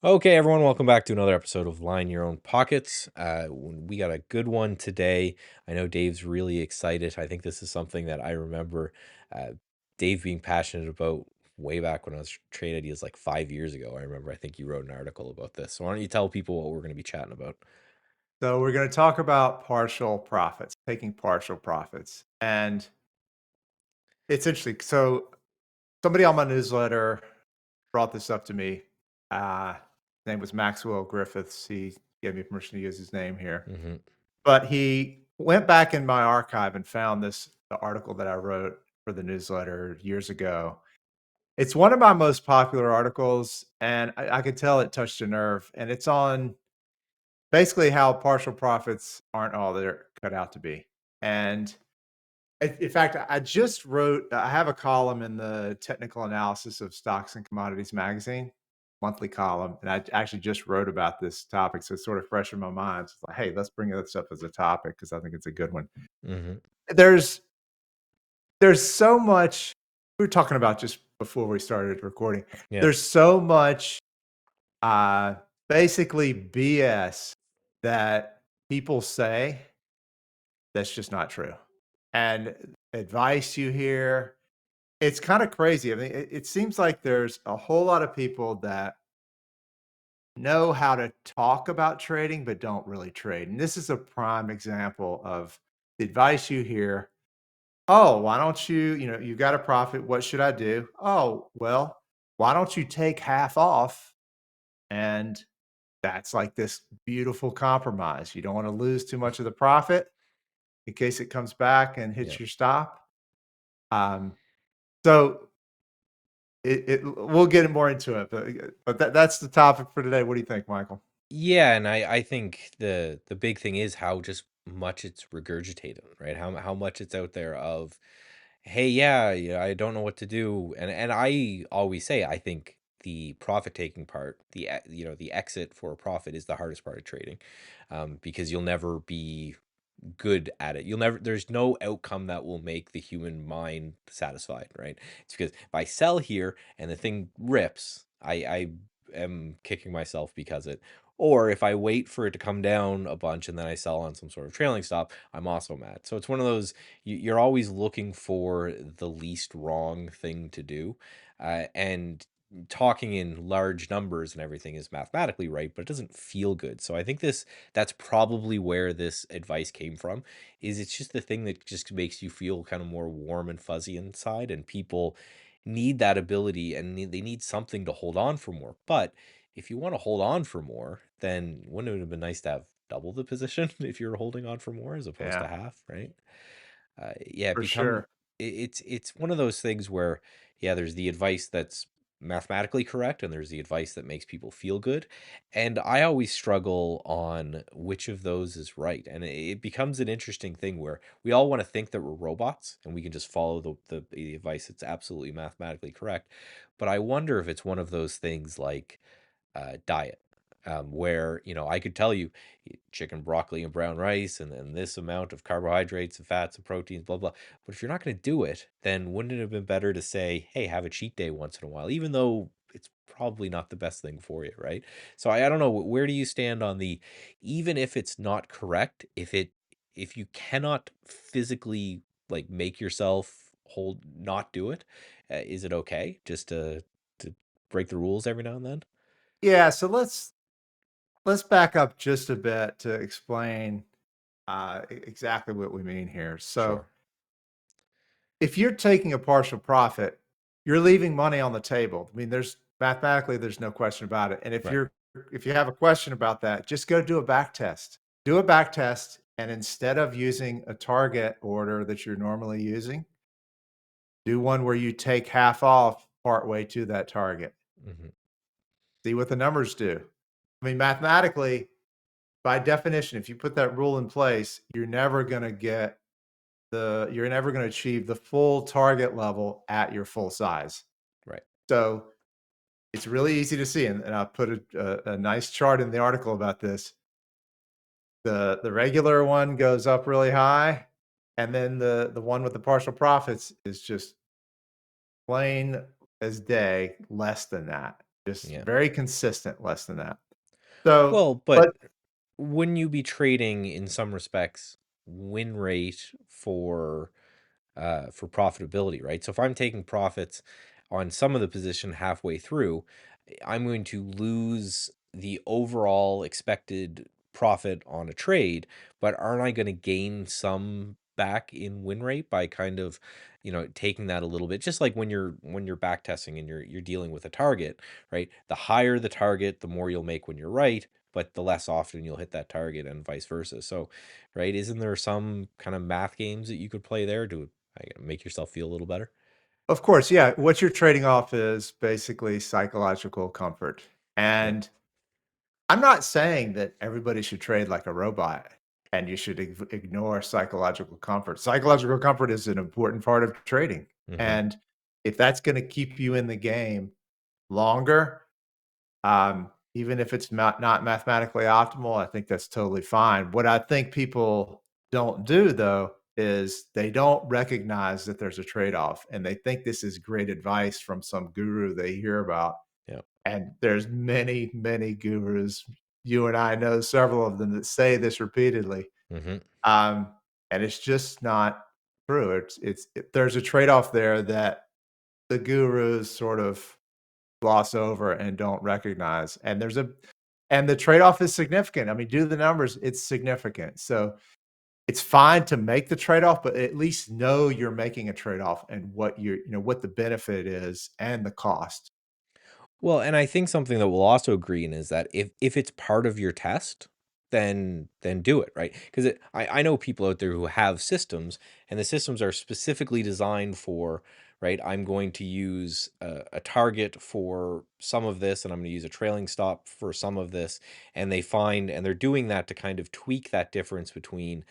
Okay, everyone, welcome back to another episode of Line Your Own Pockets. We got a good one today. I know Dave's really excited. I think this is something that I remember uh, Dave being passionate about way back when I was trading ideas like 5 years ago. I think you wrote an article about this. So why don't you tell people what we're going to be chatting about? So we're going to talk about partial profits, taking partial profits. And it's interesting. So somebody on my newsletter brought this up to me. His name was Maxwell Griffiths. He gave me permission to use his name here. Hmm. But he went back in my archive and found the article that I wrote for the newsletter years ago. It's one of my most popular articles, and I could tell it touched a nerve. And it's on basically how partial profits aren't all they're cut out to be. And in fact, I have a column in the technical analysis of stocks and commodities magazine, monthly column. And I actually just wrote about this topic. So it's sort of fresh in my mind. It's like, hey, let's bring this up as a topic because I think it's a good one. Hmm. There's there's so much we were talking about just before we started recording. Yeah. There's so much uh basically BS that people say that's just not true. And advice you hear, it's kind of crazy. I mean, it seems like there's a whole lot of people that know how to talk about trading, but don't really trade. And this is a prime example of the advice you hear. Oh, why don't you got a profit. What should I do? Oh, well, why don't you take half off? And that's like this beautiful compromise. You don't want to lose too much of the profit in case it comes back and Yeah. hits your stop. Um, so we'll get more into it, but that's the topic for today. What do you think, Michael? Yeah, and I think the big thing is how just much it's regurgitated, right? How much it's out there of, hey, yeah, I don't know what to do, and I always say I think the profit taking part, the exit for a profit is the hardest part of trading, because you'll never be good at it. There's no outcome that will make the human mind satisfied, right? It's because if I sell here and the thing rips, I am kicking myself because it. Or if I wait for it to come down a bunch and then I sell on some sort of trailing stop, I'm also mad. So it's one of those, you're always looking for the least wrong thing to do. And talking in large numbers and everything is mathematically right, but it doesn't feel good. So I think that's probably where this advice came from. Is it's just the thing that just makes you feel kind of more warm and fuzzy inside, and people need that ability and they need something to hold on for more. But if you want to hold on for more, then wouldn't it have been nice to have double the position if you're holding on for more as opposed to Yeah, half, right? Yeah, for sure. it's one of those things where, yeah, there's the advice that's mathematically correct and there's the advice that makes people feel good, and I always struggle on which of those is right, and it becomes an interesting thing where we all want to think that we're robots and we can just follow the advice that's absolutely mathematically correct, but I wonder if it's one of those things like diet, where I could tell you eat chicken, broccoli, and brown rice, and this amount of carbohydrates and fats and proteins, blah blah. But if you're not going to do it, then wouldn't it have been better to say, hey, have a cheat day once in a while, even though it's probably not the best thing for you, right? So I don't know, where do you stand on the, even if it's not correct, if you cannot physically like make yourself hold not do it, is it okay just to break the rules every now and then? Yeah, so let's back up just a bit to explain exactly what we mean here. So, Sure. if you're taking a partial profit, you're leaving money on the table. I mean, there's no question about it. And Right. if you have a question about that, just go do a back test. Do a back test, and instead of using a target order that you're normally using, do one where you take half off partway to that target. Mhm. See what the numbers do. I mean, mathematically, by definition, if you put that rule in place, you're never going to achieve the full target level at your full size. Right. So it's really easy to see, and I put a nice chart in the article about this. The regular one goes up really high, and then the one with the partial profits is just plain as day less than that. just Yeah. very consistent, less than that. So, Well, but but wouldn't you be trading in some respects win rate for profitability, right? So if I'm taking profits on some of the position halfway through, I'm going to lose the overall expected profit on a trade, but aren't I going to gain some back in win rate by kind of, taking that a little bit, just like when you're back testing and you're dealing with a target, right? The higher the target, the more you'll make when you're right, but the less often you'll hit that target and vice versa. So, right, isn't there some kind of math games that you could play there to make yourself feel a little better? of course, yeah, what you're trading off is basically psychological comfort. Yeah. And I'm not saying that everybody should trade like a robot and you should ignore psychological comfort. Psychological comfort is an important part of trading. Mhm. And if that's going to keep you in the game longer, even if it's not mathematically optimal, I think that's totally fine. What I think people don't do though is they don't recognize that there's a trade-off and they think this is great advice from some guru they hear about. Yeah. And there's many, many gurus. You and I know several of them that say this repeatedly. Mhm. Um, and it's just not true. There's a trade-off there that the gurus sort of gloss over and don't recognize. And the trade-off is significant. I mean, do the numbers, it's significant. So it's fine to make the trade-off, but at least know you're making a trade-off and what the benefit is and the cost. Well, and I think something that we'll also agree in is that if it's part of your test, then do it, right? Because I know people out there who have systems, and the systems are specifically designed for, right? I'm going to use a target for some of this, and I'm going to use a trailing stop for some of this, and they're doing that to kind of tweak that difference between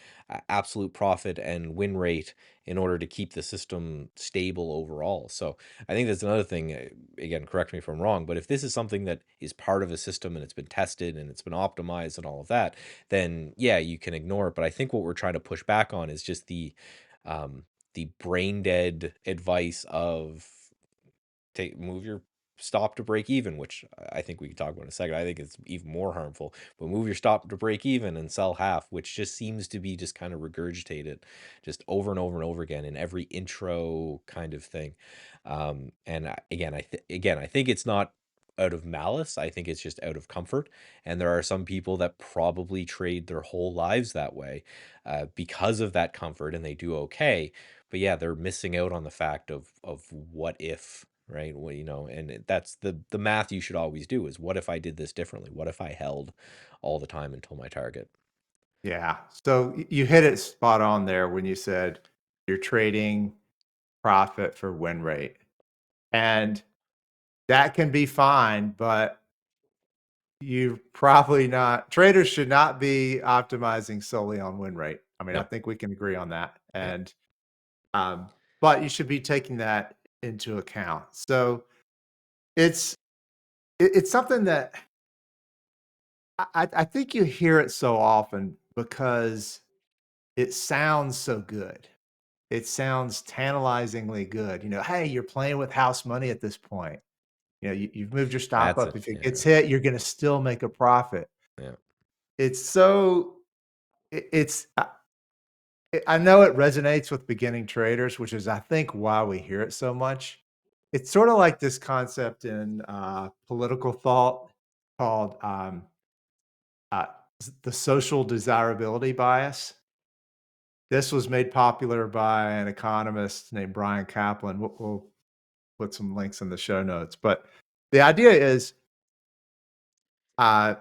absolute profit and win rate in order to keep the system stable overall. So I think that's another thing. Again, correct me if I'm wrong, but if this is something that is part of a system and it's been tested and it's been optimized and all of that, then yeah, you can ignore it. But I think what we're trying to push back on is just um, the brain dead advice of move your stop to break even, which I think we can talk about in a second. I think it's even more harmful, but move your stop to break even and sell half, which just seems to be just kind of regurgitated just over and over and over again in every intro kind of thing. Again, I think it's not out of malice. I think it's just out of comfort. And there are some people that probably trade their whole lives that way because of that comfort, and they do okay. But yeah, they're missing out on the fact of what if, right? Well, and that's the math you should always do is what if I did this differently? What if I held all the time until my target? Yeah. So you hit it spot on there when you said you're trading profit for win rate. And that can be fine, but you probably not traders should not be optimizing solely on win rate. I mean, I No. think we can agree on that. Yeah. And um, but you should be taking that into account. So it's it's something that I think you hear it so often because it sounds so good. It sounds tantalizingly good. Hey, you're playing with house money at this point. You've moved your stop That's up. it. If it Yeah. gets hit, you're going to still make a profit. Yeah. It's so it's I know it resonates with beginning traders, which is I think why we hear it so much. It's sort of like this concept in political thought called uh, the social desirability bias. This was made popular by an economist named Brian Kaplan. We'll put some links in the show notes. But the idea is uh,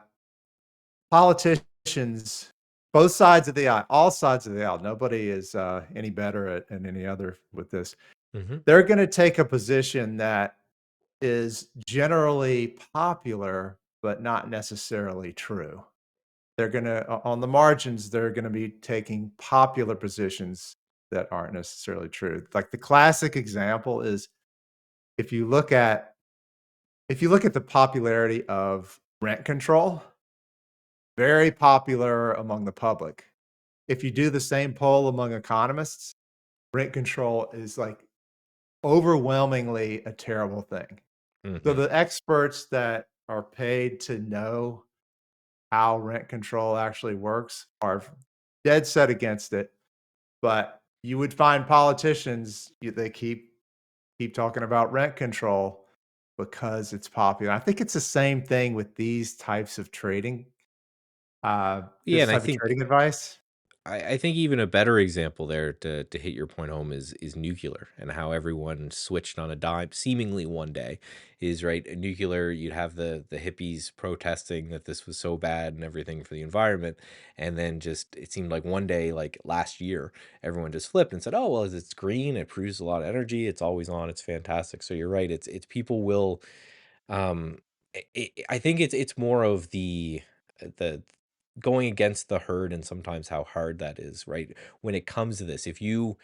politicians, both sides of the aisle, all sides of the aisle, nobody is any better than any other with this. Hmm. They're going to take a position that is generally popular, but not necessarily true. They're going to, on the margins, they're going to be taking popular positions that aren't necessarily true. Like the classic example is if you look at the popularity of rent control, very popular among the public. If you do the same poll among economists, rent control is like overwhelmingly a terrible thing. So Mhm. the experts that are paid to know how rent control actually works are dead set against it, but you would find politicians, they keep talking about rent control because it's popular. I think it's the same thing with these types of trading, Yeah, this and I type of think trading advice. I think even a better example there to hit your point home is nuclear and how everyone switched on a dime seemingly one day is right. Nuclear, you'd have the hippies protesting that this was so bad and everything for the environment, and then just it seemed like one day, like last year, everyone just flipped and said, "Oh well, it's green, it produces a lot of energy, it's always on, it's fantastic." So you're right. It's people will um, I think it's more of the going against the herd and sometimes how hard that is, right? When it comes to this, if you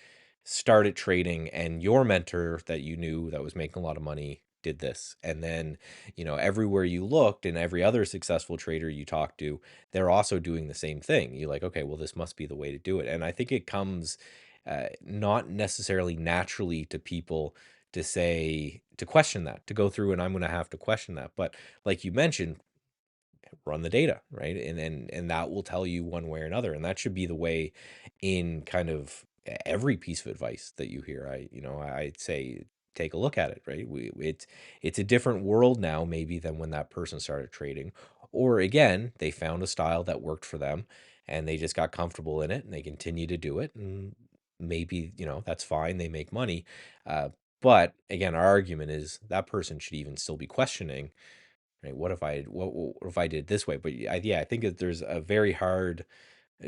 started trading and your mentor that you knew that was making a lot of money did this, and then, everywhere you looked and every other successful trader you talked to, they're also doing the same thing. You're like, okay, well, this must be the way to do it. And I think it comes not necessarily naturally to people to say to question that, to go through, and I'm going to have to question that. But like you mentioned, run the data, right? And that will tell you one way or another. And that should be the way in kind of every piece of advice that you hear. I'd say take a look at it, right? It's a different world now maybe than when that person started trading. Or again, they found a style that worked for them and they just got comfortable in it and they continue to do it. And maybe, that's fine. They make money. Uh, but again, our argument is that person should even still be questioning, right? What if I did it this way? But yeah, I think that there's a very hard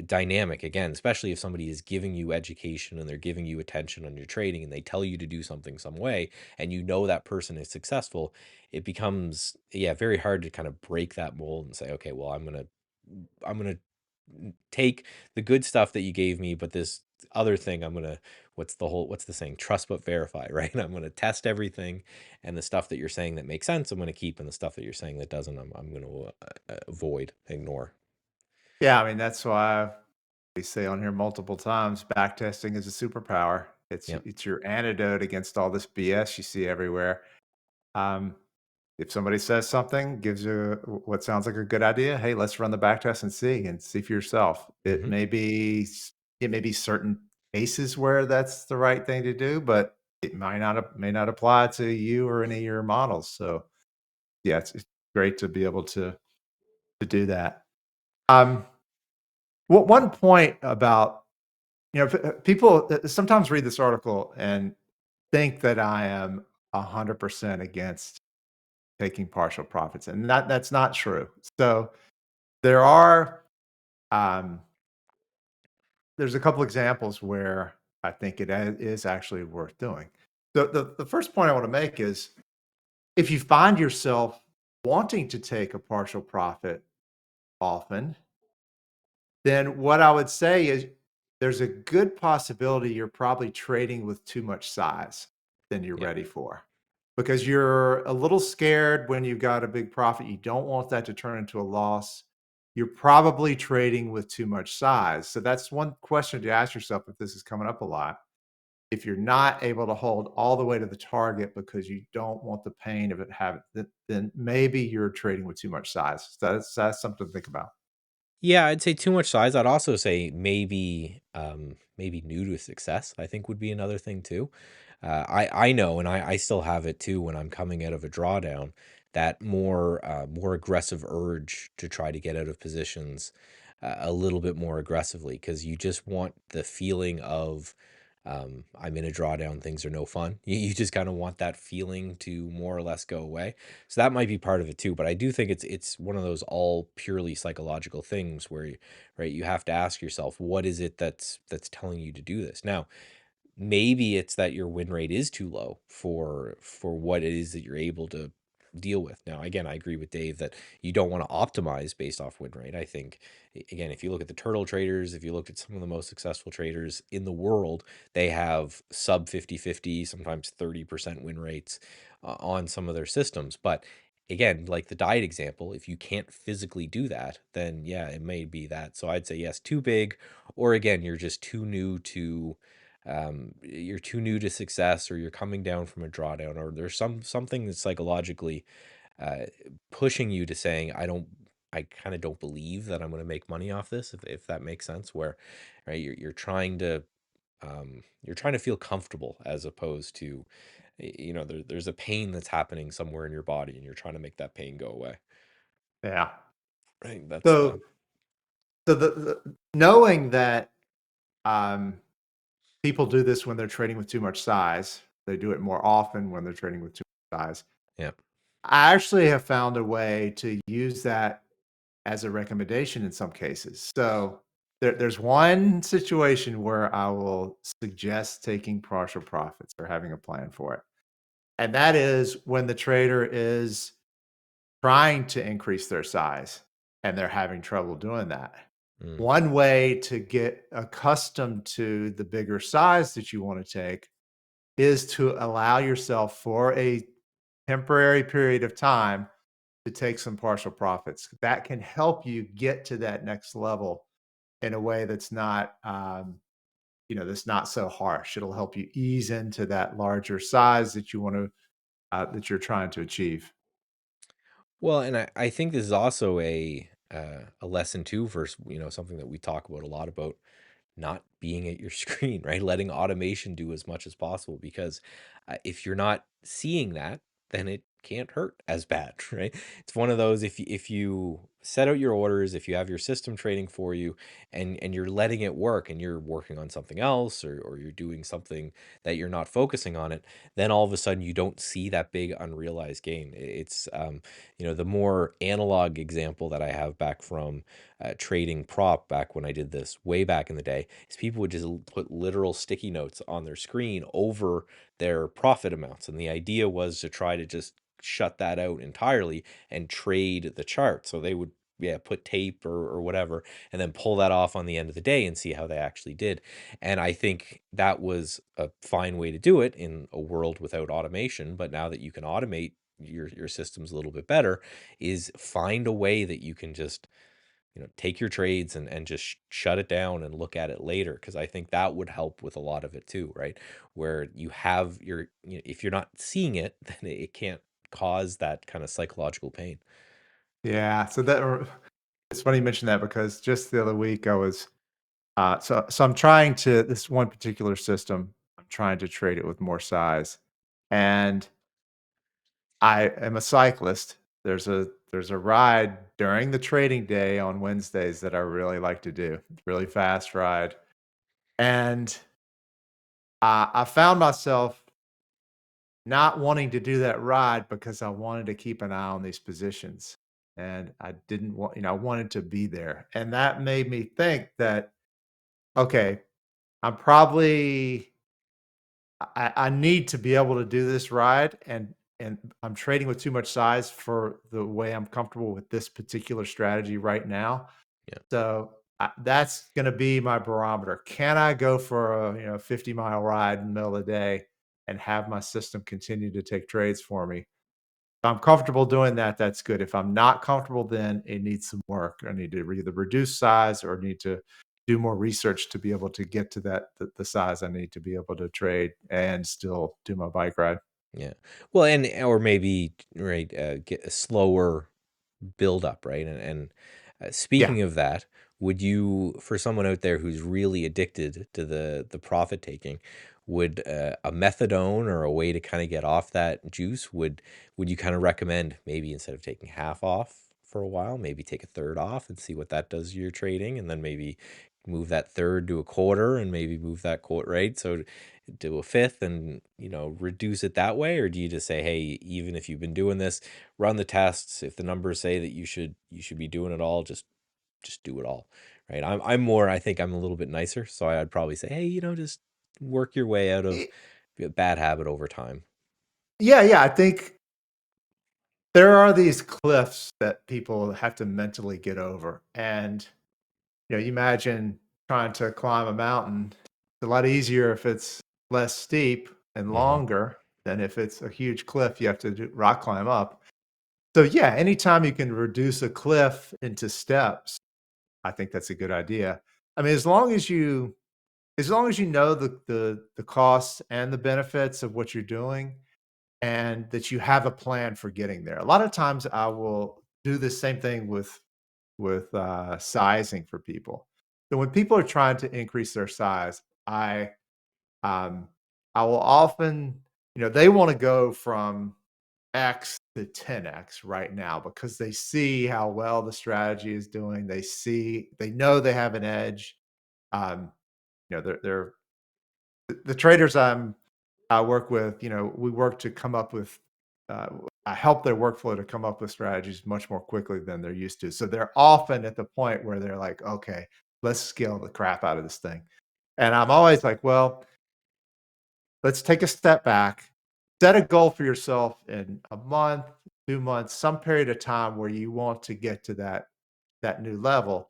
dynamic again, especially if somebody is giving you education and they're giving you attention on your trading and they tell you to do something some way and that person is successful. It becomes, yeah, very hard to kind of break that mold and say, okay, well, I'm gonna take the good stuff that you gave me, but this other thing I'm gonna what's the saying? Trust but verify, right? I'm gonna test everything, and the stuff that you're saying that makes sense, I'm gonna keep, and the stuff that you're saying that doesn't, I'm gonna avoid, ignore. Yeah, I mean, that's why we say on here multiple times, back testing is a superpower. Yep. It's your antidote against all this BS you see everywhere. Um, if somebody says something, gives you what sounds like a good idea, hey, let's run the back test and see for yourself. Hmm. It may be certain cases where that's the right thing to do, but it may not apply to you or any of your models. So yeah, it's great to be able to do that. Um, one point about, people sometimes read this article and think that I am 100% against taking partial profits, and that's not true. So there are, um, there's a couple examples where I think is actually worth doing. The first point I want to make is if you find yourself wanting to take a partial profit often, then what I would say is there's a good possibility you're probably trading with too much size than you're Yep. ready for. Because you're a little scared when you've got a big profit. You don't want that to turn into a loss. You're probably trading with too much size. So that's one question to ask yourself if this is coming up a lot. If you're not able to hold all the way to the target because you don't want the pain of it having, then maybe you're trading with too much size. So that's something to think about. Yeah, I'd say too much size. I'd also say maybe new to success, I think would be another thing too. I know, and I still have it too when I'm coming out of a drawdown, that more aggressive urge to try to get out of positions a little bit more aggressively because you just want the feeling of I'm in a drawdown, things are no fun. You just kind of want that feeling to more or less go away. So that might be part of it too. But I do think it's one of those all purely psychological things where, right, you have to ask yourself, what is it that's telling you to do this? Now, maybe it's that your win rate is too low for what it is that you're able to deal with. Now, again, I agree with Dave that you don't want to optimize based off win rate. I think again, if you look at the turtle traders, if you look at some of the most successful traders in the world, they have sub 50-50, sometimes 30% win rates on some of their systems. But again, like the diet example, if you can't physically do that, then yeah, it may be that. So I'd say yes, too big, or again, you're just too new to you're too new to success, or you're coming down from a drawdown, or there's something that's psychologically uh, pushing you to saying, I kind of don't believe that I'm going to make money off this, if that makes sense, where, right, you're trying to feel comfortable, as opposed to, there's a pain that's happening somewhere in your body, and you're trying to make that pain go away. Yeah. Right. That's So the knowing that, um, people do this when they're trading with too much size, they do it more often when they're trading with too much size. yeah. I actually have found a way to use that as a recommendation in some cases. So there's one situation where I will suggest taking partial profits or having a plan for it. And that is when the trader is trying to increase their size and they're having trouble doing that. Mm, One way to get accustomed to the bigger size that you want to take is to allow yourself for a temporary period of time to take some partial profits. That can help you get to that next level in a way that's not, that's not so harsh. It'll help you ease into that larger size that you want to, that you're trying to achieve. well, and I think this is also a lesson too, for something that we talk about a lot, about not being at your screen, right? Letting automation do as much as possible, because if you're not seeing that, then it can't hurt as bad, right? It's one of those, if you set out your orders, if you have your system trading for you, and you're letting it work, and you're working on something else, or you're doing something that you're not focusing on it, then all of a sudden you don't see that big unrealized gain. It's the more analog example that I have back from trading prop, back when I did this way back in the day, is people would just put literal sticky notes on their screen over their profit amounts. And the idea was to try to just shut that out entirely and trade the chart. So they would, yeah, put tape or whatever, and then pull that off on the end of the day and see how they actually did. And I think that was a fine way to do it in a world without automation. But now that you can automate your systems a little bit better, is find a way that you can just, take your trades and just shut it down and look at it later, because I think that would help with a lot of it too, right? Where you have if you're not seeing it, then it can't cause that kind of psychological pain. Yeah. It's funny you mentioned that because just the other week I was, so I'm trying to this one particular system. I'm trying to trade it with more size, and I am a cyclist. There's a ride during the trading day on Wednesdays that I really like to do. Really fast ride. And I found myself not wanting to do that ride because I wanted to keep an eye on these positions. And I didn't want, I wanted to be there. And that made me think that, okay, I'm probably I need to be able to do this ride, and I'm trading with too much size for the way I'm comfortable with this particular strategy right now. Yeah. So that's going to be my barometer. Can I go for a 50-mile ride in the middle of the day and have my system continue to take trades for me? If I'm comfortable doing that, that's good. If I'm not comfortable, then it needs some work. I need to either reduce size or need to do more research to be able to get to the size I need to be able to trade and still do my bike ride. Yeah. Well, and or maybe, right, get a slower build up, right? And Yeah. speaking of that, would you, for someone out there who's really addicted to the profit taking, would a methadone, or a way to kind of get off that juice, would you kind of recommend, maybe instead of taking half off for a while, maybe take a third off and see what that does to your trading, and then maybe move that third to a quarter, and maybe move that quarter, right? So do a fifth, and reduce it that way? Or do you just say, hey, even if you've been doing this, run the tests, if the numbers say that you should be doing it all, just do it all, right? I'm more, I think I'm a little bit nicer, so I'd probably say, hey, just work your way out of Y- a bad habit over time. Yeah, yeah. I think there are these cliffs that people have to mentally get over. And you imagine trying to climb a mountain. It's a lot easier if it's less steep and Hmm. longer than if it's a huge cliff you have to do rock climb up. So yeah, anytime you can reduce a cliff into steps, I think that's a good idea. I mean, as long as you as long as you know the costs and the benefits of what you're doing, and that you have a plan for getting there. A lot of times I will do the same thing with sizing for people. So when people are trying to increase their size, um, I will often, they want to go from X to 10X right now because they see how well the strategy is doing. They know they have an edge. Um, they're the traders I work with, we work to come up with, uh, I help their workflow to come up with strategies much more quickly than they're used to. So they're often at the point where they're like, okay, let's scale the crap out of this thing. And I'm always like, well, let's take a step back, set a goal for yourself in a month, 2 months, some period of time where you want to get to that new level.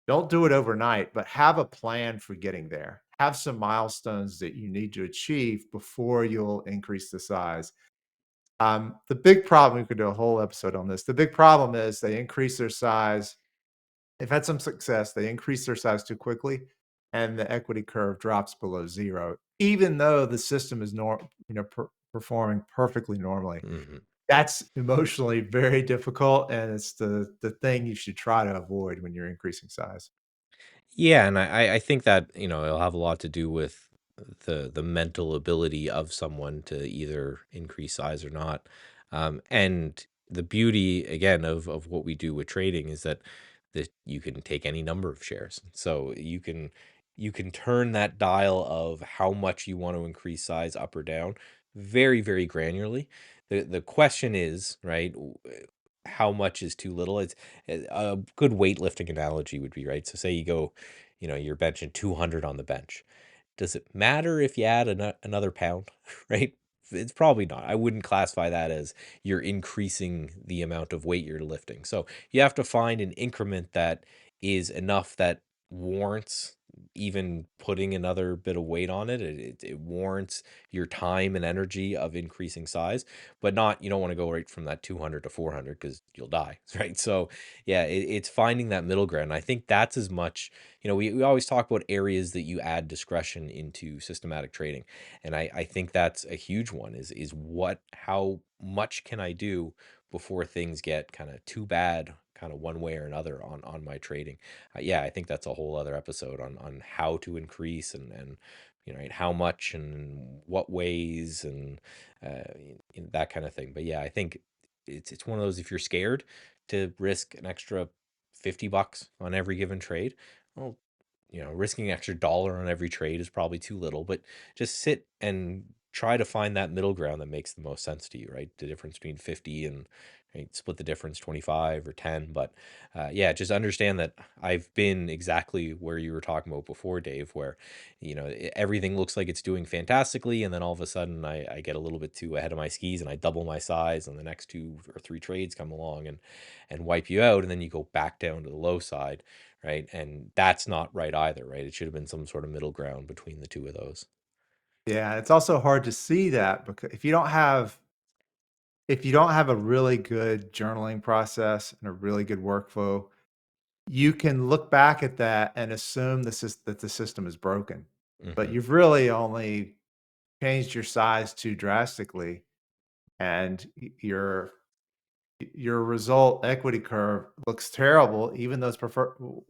Don't do it overnight, but have a plan for getting there. Have some milestones that you need to achieve before you'll increase the size. The big problem, we could do a whole episode on this. The big problem is they increase their size. They've had some success. They increase their size too quickly, and the equity curve drops below zero, even though the system is performing perfectly normally. Mhm. That's emotionally very difficult, and it's the thing you should try to avoid when you're increasing size. Yeah, and I think that, it'll have a lot to do with the mental ability of someone to either increase size or not. And the beauty again of what we do with trading is that you can take any number of shares. So you can turn that dial of how much you want to increase size up or down very, very granularly. The question is, right, how much is too little? It's a good weightlifting analogy would be, right? So say you go, you're benching 200 on the bench. Does it matter if you add another pound, right? It's probably not. I wouldn't classify that as you're increasing the amount of weight you're lifting. So you have to find an increment that is enough that warrants even putting another bit of weight on it. It warrants your time and energy of increasing size, but not, you don't want to go right from that 200 to 400 because you'll die, right? So yeah, it's finding that middle ground. I think that's as much, we always talk about areas that you add discretion into systematic trading. And I think that's a huge one is how much can I do before things get kind of too bad, kind of one way or another on my trading. Yeah, I think that's a whole other episode on how to increase and right, how much and what ways and that kind of thing. But yeah, I think it's one of those, if you're scared to risk an extra $50 on every given trade, well, risking an extra dollar on every trade is probably too little, but just sit and try to find that middle ground that makes the most sense to you, right? The difference between 50 and, right, split the difference 25 or 10. But yeah, just understand that I've been exactly where you were talking about before, Dave, where, everything looks like it's doing fantastically. And then all of a sudden I get a little bit too ahead of my skis and I double my size and the next 2 or 3 trades come along and wipe you out. And then you go back down to the low side, right? And that's not right either, right? It should have been some sort of middle ground between the two of those. Yeah, it's also hard to see that because if you don't have a really good journaling process and a really good workflow, you can look back at that and assume that the system is broken. But Hmm. you've really only changed your size too drastically, and your result equity curve looks terrible, even though it's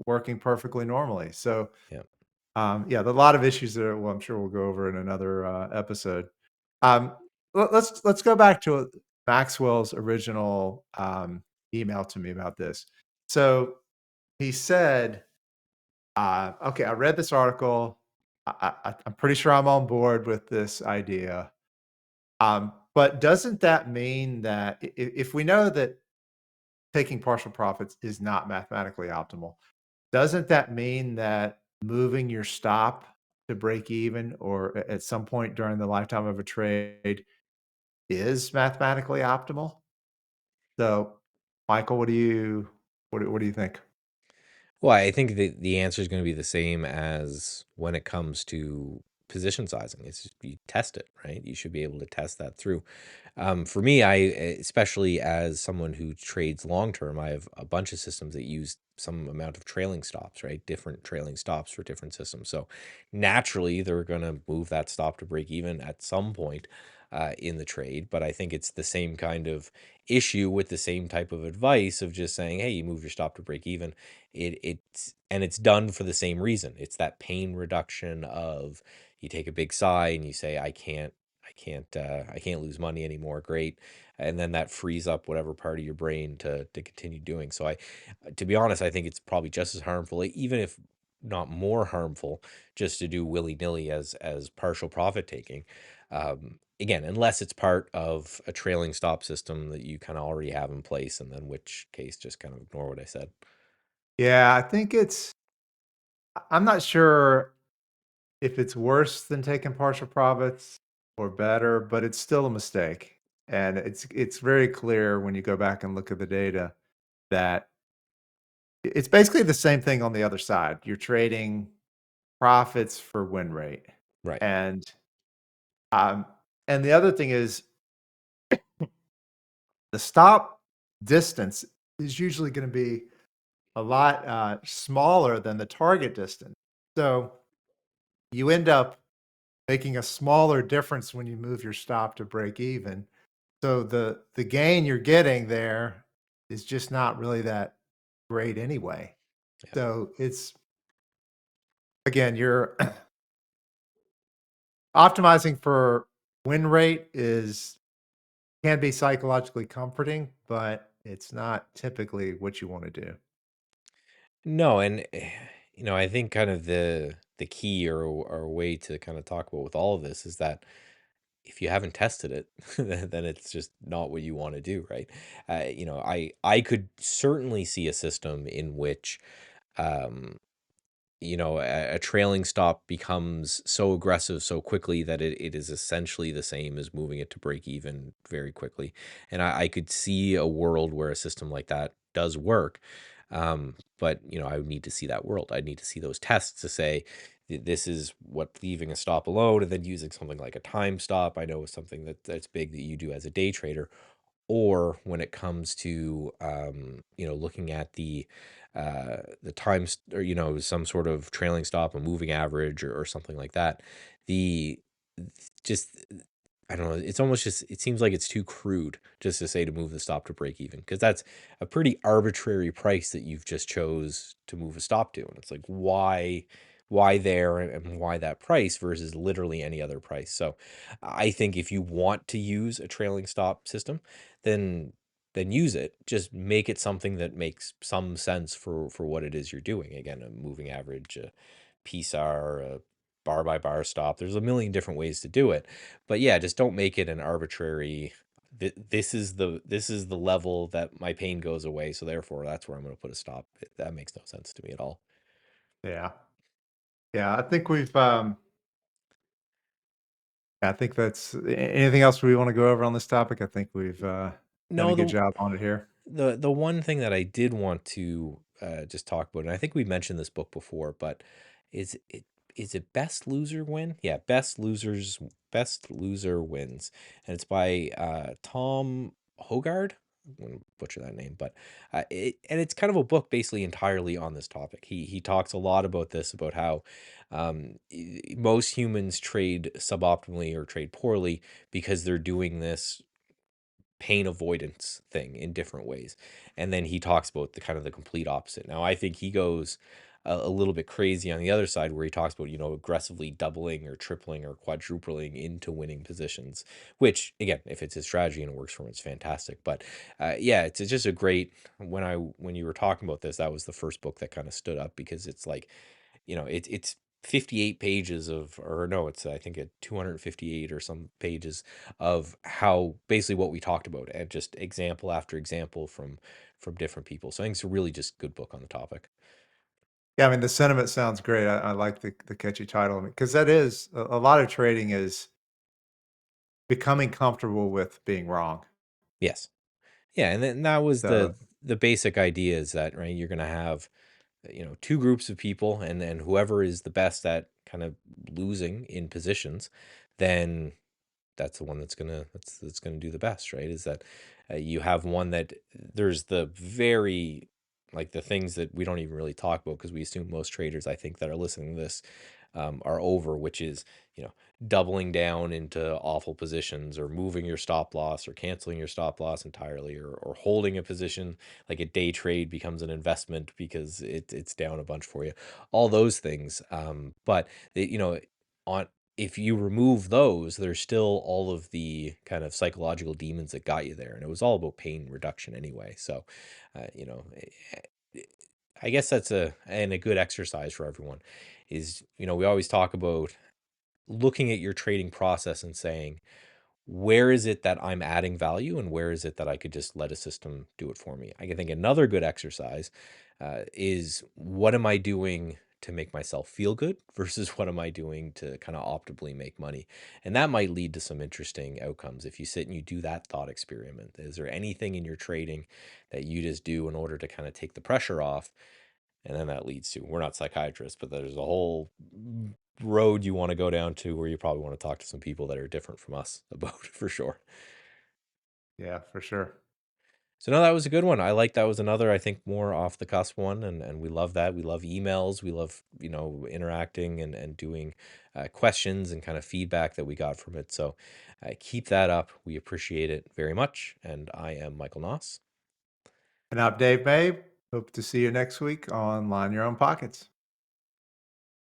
working perfectly normally. So, Yeah. yeah, there are a lot of issues there. Well, I'm sure we'll go over in another episode. Um, let's go back to Maxwell's original email to me about this. So he said, "Okay, I read this article. I'm pretty sure I'm on board with this idea. But doesn't that mean that if we know that taking partial profits is not mathematically optimal, doesn't that mean that moving your stop to break even or at some point during the lifetime of a trade is mathematically optimal?" So, Michael, what do you think? Well, I think the answer is going to be the same as when it comes to position sizing. It's you test it, right? You should be able to test that through. For me, especially as someone who trades long term, I have a bunch of systems that use some amount of trailing stops, right? Different trailing stops for different systems. So naturally, they're going to move that stop to break even at some point in the trade. But I think it's the same kind of issue with the same type of advice of just saying, hey, you move your stop to break even. It's done for the same reason. It's that pain reduction of you take a big sigh and you say, I can't lose money anymore. Great. And then that frees up whatever part of your brain to continue doing. So to be honest, I think it's probably just as harmful, even if not more harmful, just to do willy nilly as partial profit taking. Again, unless it's part of a trailing stop system that you kind of already have in place, and then which case just kind of ignore what I said. Yeah, I think I'm not sure if it's worse than taking partial profits or better, but it's still a mistake. And it's very clear when you go back and look at the data that it's basically the same thing on the other side. You're trading profits for win rate. Right. And um and the other thing is the stop distance is usually going to be a lot smaller than the target distance. So you end up making a smaller difference when you move your stop to break even. So the gain you're getting there is just not really that great anyway. Yeah. So it's again, you're optimizing for win rate is can be psychologically comforting, but it's not typically what you want to do. No, and I think kind of the key or way to kind of talk about with all of this is that if you haven't tested it, then it's just not what you want to do, right? I could certainly see a system in which um, a trailing stop becomes so aggressive so quickly that it is essentially the same as moving it to break even very quickly. And I could see a world where a system like that does work. But I would need to see that world. I'd need to see those tests to say this is what leaving a stop alone and then using something like a time stop. I know is something that's big that you do as a day trader, or when it comes to looking at the times, or some sort of trailing stop, a moving average, or something like that. The just I don't know, it's almost just it seems like it's too crude just to say to move the stop to break even, because that's a pretty arbitrary price that you've just chose to move a stop to, and it's like why there, and why that price versus literally any other price. So I think if you want to use a trailing stop system, then use it. Just make it something that makes some sense for what it is you're doing. Again, a moving average, a PSAR, a bar by bar stop. There's a million different ways to do it, but yeah, just don't make it an arbitrary. This is the level that my pain goes away, so therefore that's where I'm going to put a stop. That makes no sense to me at all. Yeah. Yeah, I think I think that's anything else we want to go over on this topic? I think we've done a No, good the job on it here. the one thing that I did want to just talk about, and I think we mentioned this book before, but is it Best Loser Win? Yeah, Best Loser Wins, and it's by Tom Hogard. I'm gonna butcher that name, but it's kind of a book basically entirely on this topic. He talks a lot about this, about how most humans trade suboptimally or trade poorly because they're doing this pain avoidance thing in different ways. And then he talks about the kind of the complete opposite. Now, I think he goes a little bit crazy on the other side, where he talks about, aggressively doubling or tripling or quadrupling into winning positions, which again, if it's his strategy and it works for him, it's fantastic. But yeah, it's just a great, when you were talking about this, that was the first book that kind of stood up, because it's like, it's 58 pages of, or no, it's I think 258 or some pages of how basically what we talked about, and just example after example from different people. So I think it's a really just good book on the topic. Yeah, I mean the sentiment sounds great. I like the catchy title because that is a lot of trading is becoming comfortable with being wrong. Yes. Yeah, and then that was So the basic idea, is that, right, you're going to have two groups of people, and then whoever is the best at kind of losing in positions, then that's the one that's gonna do the best, right? Is that you have one that there's the very like the things that we don't even really talk about because we assume most traders, I think, that are listening to this are over, which is, you know, doubling down into awful positions or moving your stop loss or canceling your stop loss entirely or holding a position like a day trade becomes an investment because it's down a bunch for you. All those things. But, you know, on if you remove those, there's still all of the kind of psychological demons that got you there. And it was all about pain reduction anyway. So, you know, I guess that's a good exercise for everyone is, you know, we always talk about looking at your trading process and saying, where is it that I'm adding value and where is it that I could just let a system do it for me? I can think another good exercise is what am I doing to make myself feel good versus what am I doing to kind of optimally make money? And that might lead to some interesting outcomes if you sit and you do that thought experiment. Is there anything in your trading that you just do in order to kind of take the pressure off? And then that leads to, we're not psychiatrists, but there's a whole road you want to go down to where you probably want to talk to some people that are different from us about it for sure. Yeah, for sure. So no, that was a good one. I like that was another, I think, more off the cusp one, and we love that. We love emails. We love, you know, interacting and doing questions and kind of feedback that we got from it. So keep that up. We appreciate it very much. And I am Michael Noss. And I'm Dave May. Hope to see you next week on Line Your Own Pockets.